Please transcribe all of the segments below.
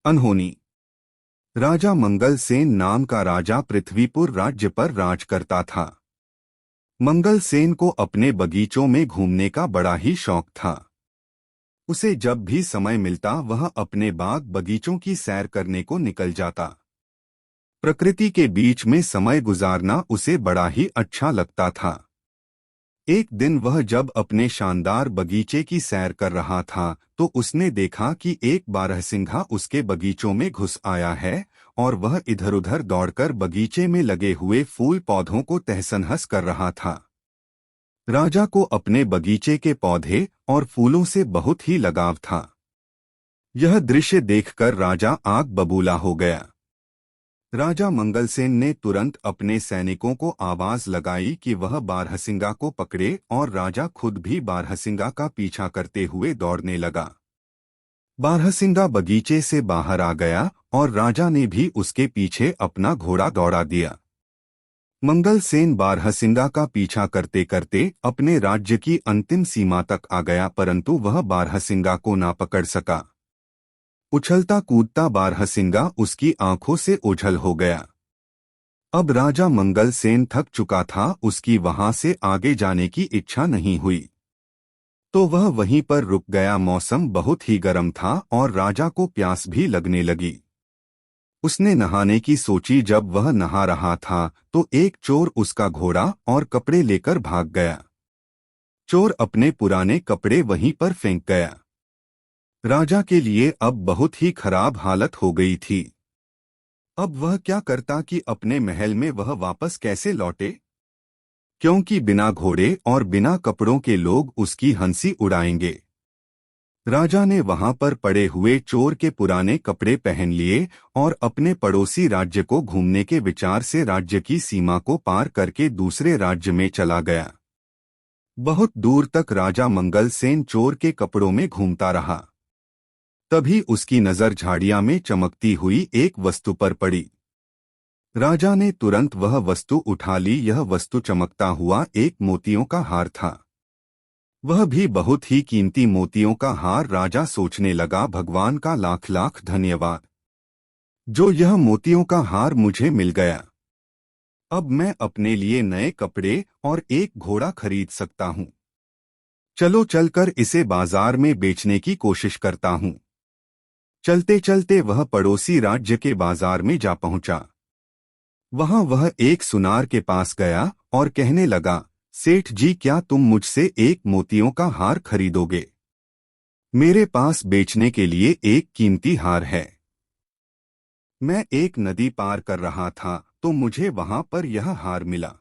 अनहोनी। राजा मंगल सेन नाम का राजा पृथ्वीपुर राज्य पर राज करता था। मंगल सेन को अपने बगीचों में घूमने का बड़ा ही शौक था। उसे जब भी समय मिलता वह अपने बाग बगीचों की सैर करने को निकल जाता। प्रकृति के बीच में समय गुजारना उसे बड़ा ही अच्छा लगता था। एक दिन वह जब अपने शानदार बगीचे की सैर कर रहा था तो उसने देखा कि एक बारहसिंघा उसके बगीचों में घुस आया है और वह इधर उधर दौड़कर बगीचे में लगे हुए फूल पौधों को तहस-नहस कर रहा था। राजा को अपने बगीचे के पौधे और फूलों से बहुत ही लगाव था। यह दृश्य देखकर राजा आग बबूला हो गया। राजा मंगलसेन ने तुरंत अपने सैनिकों को आवाज लगाई कि वह बारहसिंगा को पकड़े और राजा खुद भी बारहसिंगा का पीछा करते हुए दौड़ने लगा। बारहसिंगा बगीचे से बाहर आ गया और राजा ने भी उसके पीछे अपना घोड़ा दौड़ा दिया। मंगलसेन बारहसिंगा का पीछा करते करते अपने राज्य की अंतिम सीमा तक आ गया, परंतु वह बारहसिंगा को ना पकड़ सका। उछलता कूदता बारहसिंगा उसकी आंखों से ओझल हो गया। अब राजा मंगलसेन थक चुका था, उसकी वहां से आगे जाने की इच्छा नहीं हुई, तो वह वहीं पर रुक गया। मौसम बहुत ही गर्म था और राजा को प्यास भी लगने लगी। उसने नहाने की सोची। जब वह नहा रहा था तो एक चोर उसका घोड़ा और कपड़े लेकर भाग गया। चोर अपने पुराने कपड़े वहीं पर फेंक गया। राजा के लिए अब बहुत ही खराब हालत हो गई थी। अब वह क्या करता कि अपने महल में वह वापस कैसे लौटे, क्योंकि बिना घोड़े और बिना कपड़ों के लोग उसकी हंसी उड़ाएंगे। राजा ने वहां पर पड़े हुए चोर के पुराने कपड़े पहन लिए और अपने पड़ोसी राज्य को घूमने के विचार से राज्य की सीमा को पार करके दूसरे राज्य में चला गया। बहुत दूर तक राजा मंगलसेन चोर के कपड़ों में घूमता रहा। तभी उसकी नजर झाड़ियां में चमकती हुई एक वस्तु पर पड़ी। राजा ने तुरंत वह वस्तु उठा ली। यह वस्तु चमकता हुआ एक मोतियों का हार था। वह भी बहुत ही कीमती मोतियों का हार। राजा सोचने लगा, भगवान का लाख लाख धन्यवाद, जो यह मोतियों का हार मुझे मिल गया। अब मैं अपने लिए नए कपड़े और एक घोड़ा खरीद सकता हूँ। चलो चलकर इसे बाजार में बेचने की कोशिश करता हूँ। चलते चलते वह पड़ोसी राज्य के बाजार में जा पहुंचा। वहां वह एक सुनार के पास गया और कहने लगा, सेठ जी, क्या तुम मुझसे एक मोतियों का हार खरीदोगे? मेरे पास बेचने के लिए एक कीमती हार है। मैं एक नदी पार कर रहा था तो मुझे वहां पर यह हार मिला।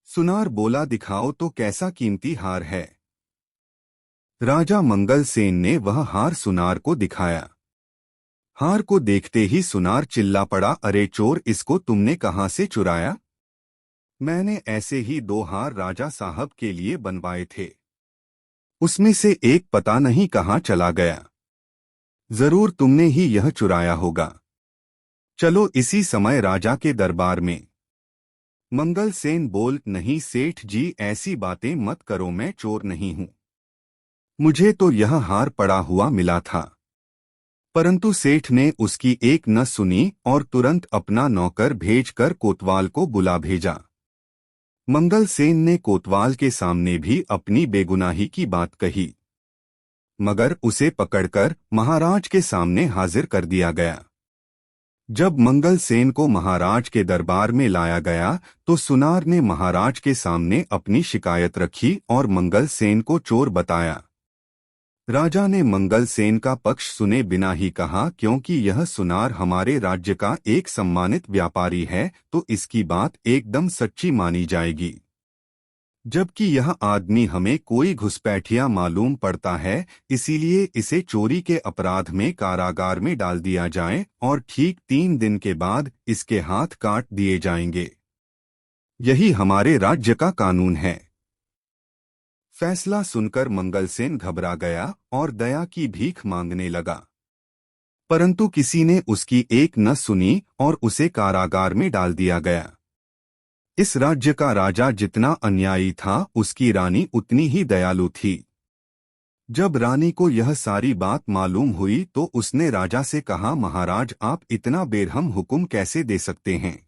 सुनार बोला, दिखाओ तो कैसा कीमती हार है। राजा मंगलसेन ने वह हार सुनार को दिखाया। हार को देखते ही सुनार चिल्ला पड़ा, अरे चोर, इसको तुमने कहां से चुराया? मैंने ऐसे ही 2 हार राजा साहब के लिए बनवाए थे, उसमें से एक पता नहीं कहां चला गया। जरूर तुमने ही यह चुराया होगा। चलो इसी समय राजा के दरबार में। मंगलसेन बोल, नहीं सेठ जी, ऐसी बातें मत करो, मैं चोर नहीं हूं। मुझे तो यह हार पड़ा हुआ मिला था। परंतु सेठ ने उसकी एक न सुनी और तुरंत अपना नौकर भेजकर कोतवाल को बुला भेजा। मंगलसेन ने कोतवाल के सामने भी अपनी बेगुनाही की बात कही, मगर उसे पकड़कर महाराज के सामने हाजिर कर दिया गया। जब मंगलसेन को महाराज के दरबार में लाया गया तो सुनार ने महाराज के सामने अपनी शिकायत रखी और मंगलसेन को चोर बताया। राजा ने मंगलसेन का पक्ष सुने बिना ही कहा, क्योंकि यह सुनार हमारे राज्य का एक सम्मानित व्यापारी है तो इसकी बात एकदम सच्ची मानी जाएगी, जबकि यह आदमी हमें कोई घुसपैठिया मालूम पड़ता है, इसीलिए इसे चोरी के अपराध में कारागार में डाल दिया जाए और ठीक 3 दिन के बाद इसके हाथ काट दिए जाएंगे। यही हमारे राज्य का कानून है। फैसला सुनकर मंगलसेन घबरा गया और दया की भीख मांगने लगा, परंतु किसी ने उसकी एक न सुनी और उसे कारागार में डाल दिया गया। इस राज्य का राजा जितना अन्यायी था, उसकी रानी उतनी ही दयालु थी। जब रानी को यह सारी बात मालूम हुई तो उसने राजा से कहा, महाराज, आप इतना बेरहम हुक्म कैसे दे सकते हैं,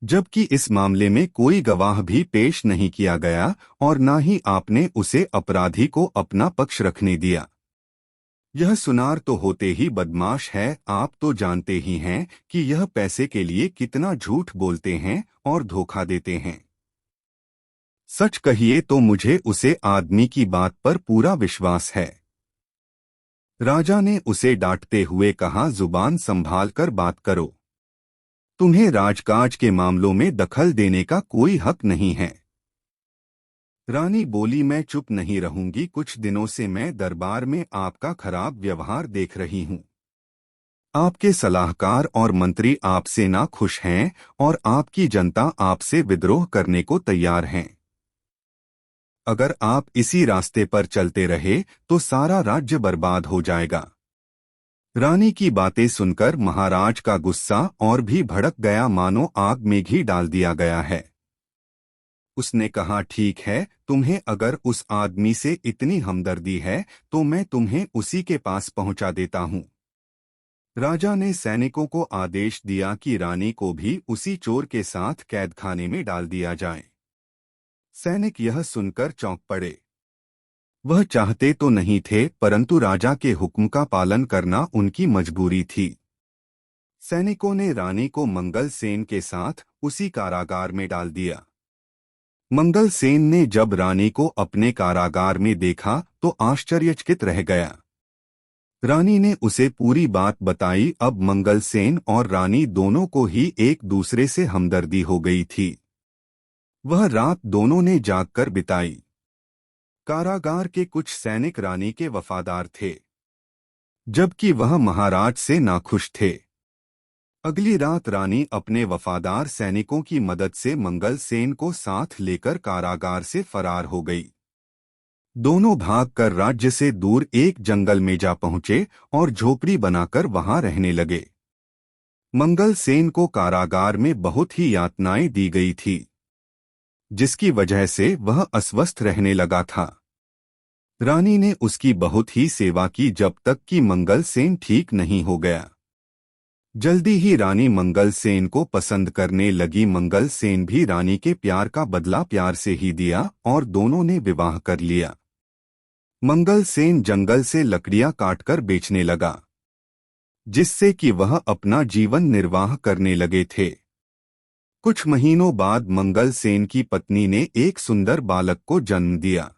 जबकि इस मामले में कोई गवाह भी पेश नहीं किया गया और न ही आपने उसे अपराधी को अपना पक्ष रखने दिया। यह सुनार तो होते ही बदमाश है। आप तो जानते ही हैं कि यह पैसे के लिए कितना झूठ बोलते हैं और धोखा देते हैं। सच कहिए तो मुझे उसे आदमी की बात पर पूरा विश्वास है। राजा ने उसे डांटते हुए कहा, जुबान संभाल कर बात करो। तुम्हें राजकाज के मामलों में दखल देने का कोई हक नहीं है। रानी बोली, मैं चुप नहीं रहूंगी। कुछ दिनों से मैं दरबार में आपका खराब व्यवहार देख रही हूं। आपके सलाहकार और मंत्री आपसे ना खुश हैं और आपकी जनता आपसे विद्रोह करने को तैयार हैं। अगर आप इसी रास्ते पर चलते रहे तो सारा राज्य बर्बाद हो जाएगा। रानी की बातें सुनकर महाराज का गुस्सा और भी भड़क गया, मानो आग में घी डाल दिया गया है। उसने कहा, ठीक है, तुम्हें अगर उस आदमी से इतनी हमदर्दी है तो मैं तुम्हें उसी के पास पहुंचा देता हूं। राजा ने सैनिकों को आदेश दिया कि रानी को भी उसी चोर के साथ कैदखाने में डाल दिया जाए। सैनिक यह सुनकर चौंक पड़े। वह चाहते तो नहीं थे, परंतु राजा के हुक्म का पालन करना उनकी मजबूरी थी। सैनिकों ने रानी को मंगल सेन के साथ उसी कारागार में डाल दिया। मंगल सेन ने जब रानी को अपने कारागार में देखा तो आश्चर्यचकित रह गया। रानी ने उसे पूरी बात बताई। अब मंगल सेन और रानी दोनों को ही एक दूसरे से हमदर्दी हो गई थी। वह रात दोनों ने जागकर बिताई। कारागार के कुछ सैनिक रानी के वफादार थे, जबकि वह महाराज से नाखुश थे। अगली रात रानी अपने वफादार सैनिकों की मदद से मंगल सेन को साथ लेकर कारागार से फरार हो गई। दोनों भागकर राज्य से दूर एक जंगल में जा पहुंचे और झोपड़ी बनाकर वहां रहने लगे। मंगल सेन को कारागार में बहुत ही यातनाएं दी गई थी, जिसकी वजह से वह अस्वस्थ रहने लगा था। रानी ने उसकी बहुत ही सेवा की जब तक कि मंगल सेन ठीक नहीं हो गया। जल्दी ही रानी मंगल सेन को पसंद करने लगी। मंगल सेन भी रानी के प्यार का बदला प्यार से ही दिया और दोनों ने विवाह कर लिया। मंगल सेन जंगल से लकड़ियां काटकर बेचने लगा, जिससे कि वह अपना जीवन निर्वाह करने लगे थे। कुछ महीनों बाद मंगल सेन की पत्नी ने एक सुंदर बालक को जन्म दिया।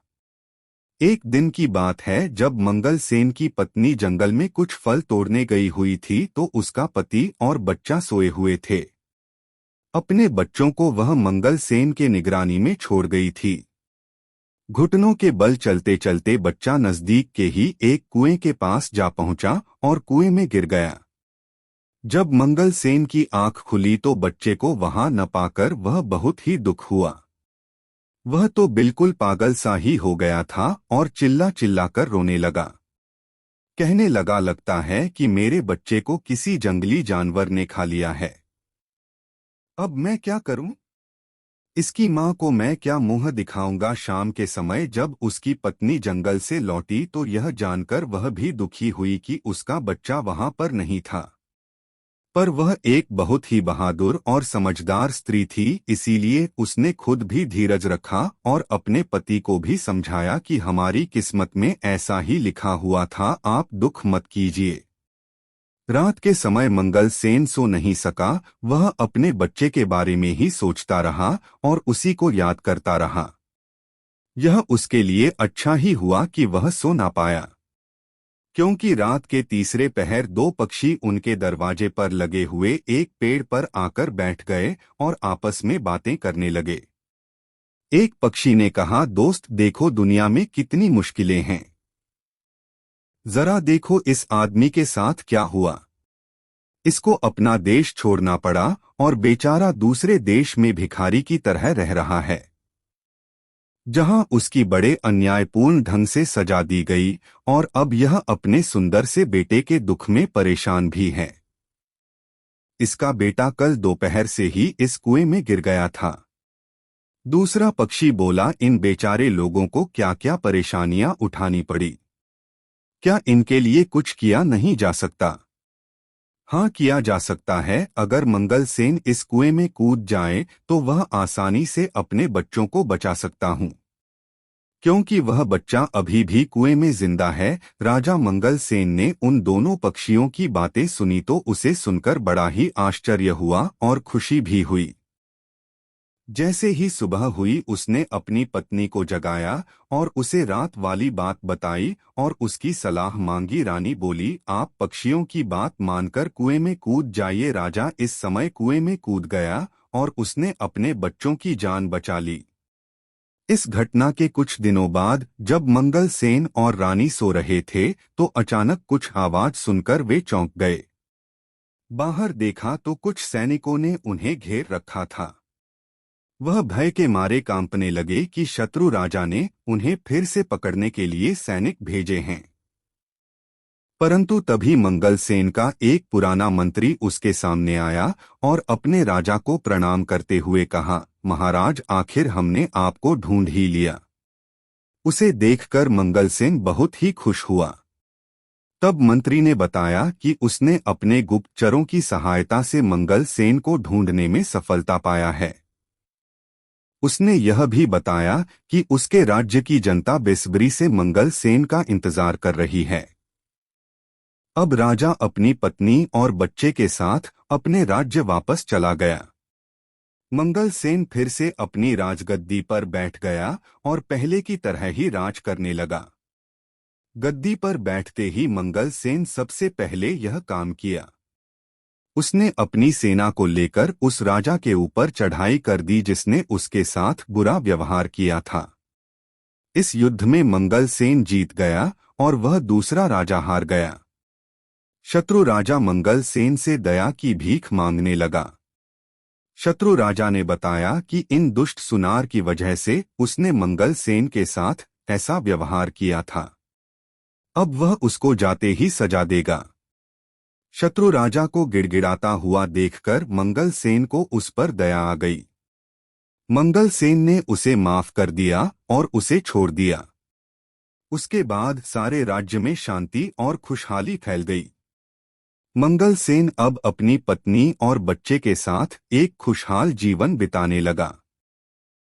एक दिन की बात है, जब मंगल सेन की पत्नी जंगल में कुछ फल तोड़ने गई हुई थी तो उसका पति और बच्चा सोए हुए थे। अपने बच्चों को वह मंगल सेन के निगरानी में छोड़ गई थी। घुटनों के बल चलते चलते बच्चा नजदीक के ही एक कुएं के पास जा पहुंचा और कुएं में गिर गया। जब मंगल सेन की आंख खुली तो बच्चे को वहां न पाकर वह बहुत ही दुख हुआ। वह तो बिल्कुल पागल सा ही हो गया था और चिल्ला चिल्लाकर रोने लगा। कहने लगा, लगता है कि मेरे बच्चे को किसी जंगली जानवर ने खा लिया है। अब मैं क्या करूं? इसकी मां को मैं क्या मुंह दिखाऊंगा? शाम के समय जब उसकी पत्नी जंगल से लौटी तो यह जानकर वह भी दुखी हुई कि उसका बच्चा वहां पर नहीं था। पर वह एक बहुत ही बहादुर और समझदार स्त्री थी, इसीलिए उसने खुद भी धीरज रखा और अपने पति को भी समझाया कि हमारी किस्मत में ऐसा ही लिखा हुआ था, आप दुख मत कीजिए। रात के समय मंगल सेन सो नहीं सका। वह अपने बच्चे के बारे में ही सोचता रहा और उसी को याद करता रहा। यह उसके लिए अच्छा ही हुआ कि वह सो ना पाया, क्योंकि रात के तीसरे पहर दो पक्षी उनके दरवाजे पर लगे हुए एक पेड़ पर आकर बैठ गए और आपस में बातें करने लगे। एक पक्षी ने कहा, दोस्त देखो, दुनिया में कितनी मुश्किलें हैं। जरा देखो इस आदमी के साथ क्या हुआ। इसको अपना देश छोड़ना पड़ा और बेचारा दूसरे देश में भिखारी की तरह रह रहा है, जहां उसकी बड़े अन्यायपूर्ण ढंग से सजा दी गई और अब यह अपने सुंदर से बेटे के दुख में परेशान भी है। इसका बेटा कल दोपहर से ही इस कुएं में गिर गया था। दूसरा पक्षी बोला, इन बेचारे लोगों को क्या क्या परेशानियां उठानी पड़ी। क्या इनके लिए कुछ किया नहीं जा सकता? हाँ, किया जा सकता है। अगर मंगलसेन इस कुएं में कूद जाए तो वह आसानी से अपने बच्चों को बचा सकता हूँ, क्योंकि वह बच्चा अभी भी कुएं में जिंदा है। राजा मंगलसेन ने उन दोनों पक्षियों की बातें सुनी तो उसे सुनकर बड़ा ही आश्चर्य हुआ और खुशी भी हुई। जैसे ही सुबह हुई उसने अपनी पत्नी को जगाया और उसे रात वाली बात बताई और उसकी सलाह मांगी। रानी बोली, आप पक्षियों की बात मानकर कुएं में कूद जाइए। राजा इस समय कुएं में कूद गया और उसने अपने बच्चों की जान बचा ली। इस घटना के कुछ दिनों बाद जब मंगलसेन और रानी सो रहे थे तो अचानक कुछ आवाज सुनकर वे चौंक गए। बाहर देखा तो कुछ सैनिकों ने उन्हें घेर रखा था। वह भय के मारे कांपने लगे कि शत्रु राजा ने उन्हें फिर से पकड़ने के लिए सैनिक भेजे हैं। परंतु तभी मंगलसेन का एक पुराना मंत्री उसके सामने आया और अपने राजा को प्रणाम करते हुए कहा, महाराज, आखिर हमने आपको ढूंढ ही लिया। उसे देखकर मंगलसेन बहुत ही खुश हुआ। तब मंत्री ने बताया कि उसने अपने गुप्तचरों की सहायता से मंगलसेन को ढूंढने में सफलता पाया है। उसने यह भी बताया कि उसके राज्य की जनता बेसब्री से मंगलसेन का इंतजार कर रही है। अब राजा अपनी पत्नी और बच्चे के साथ अपने राज्य वापस चला गया। मंगलसेन फिर से अपनी राजगद्दी पर बैठ गया और पहले की तरह ही राज करने लगा। गद्दी पर बैठते ही मंगलसेन सबसे पहले यह काम किया। उसने अपनी सेना को लेकर उस राजा के ऊपर चढ़ाई कर दी जिसने उसके साथ बुरा व्यवहार किया था। इस युद्ध में मंगलसेन जीत गया और वह दूसरा राजा हार गया। शत्रु राजा मंगलसेन से दया की भीख मांगने लगा। शत्रु राजा ने बताया कि इन दुष्ट सुनार की वजह से उसने मंगलसेन के साथ ऐसा व्यवहार किया था। अब वह उसको जाते ही सजा देगा। शत्रु राजा को गिड़गिड़ाता हुआ देखकर मंगलसेन को उस पर दया आ गई। मंगलसेन ने उसे माफ कर दिया और उसे छोड़ दिया। उसके बाद सारे राज्य में शांति और खुशहाली फैल गई। मंगलसेन अब अपनी पत्नी और बच्चे के साथ एक खुशहाल जीवन बिताने लगा।